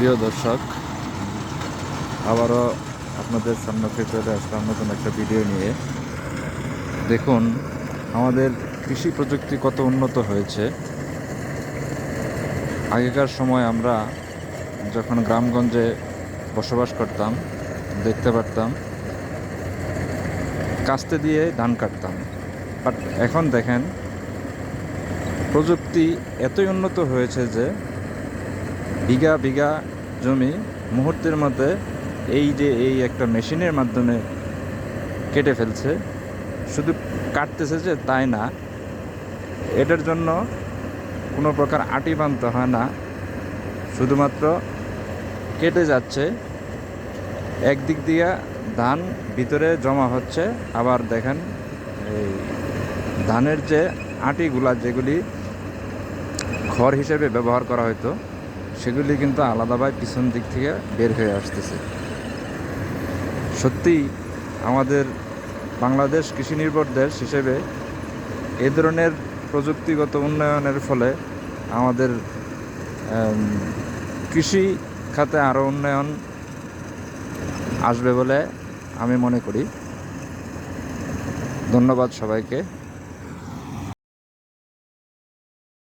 প্রিয় দর্শক, আবারও আপনাদের সামনে চলে আসলাম নতুন একটা ভিডিও নিয়ে। দেখুন, আমাদের কৃষি প্রযুক্তি কত উন্নত হয়েছে। আগেকার সময় আমরা যখন গ্রামগঞ্জে বসবাস করতাম, দেখতে পারতাম কাস্তে দিয়ে ধান কাটতাম। বাট এখন দেখেন, প্রযুক্তি এতই উন্নত হয়েছে যে বিঘা বিঘা জমি মুহূর্তের মধ্যে এই একটা মেশিনের মাধ্যমে কেটে ফেলছে। শুধু কাটতেছে যে তাই না, এটার জন্য কোনো প্রকার আটি বাঁধতে হয় না, শুধুমাত্র কেটে যাচ্ছে। একদিক দিয়ে ধান ভিতরে জমা হচ্ছে, আবার দেখেন এই ধানের যে আটিগুলা, যেগুলি খড় হিসেবে ব্যবহার করা হতো, সেগুলি কিন্তু আলাদাভাবে পিছন দিক থেকে বের হয়ে আসতেছে। সত্যি আমাদের বাংলাদেশ কৃষি নির্ভর দেশ হিসেবে এই ধরনের প্রযুক্তিগত উন্নয়নের ফলে আমাদের কৃষি খাতে আরও উন্নয়ন আসবে বলে আমি মনে করি। ধন্যবাদ সবাইকে।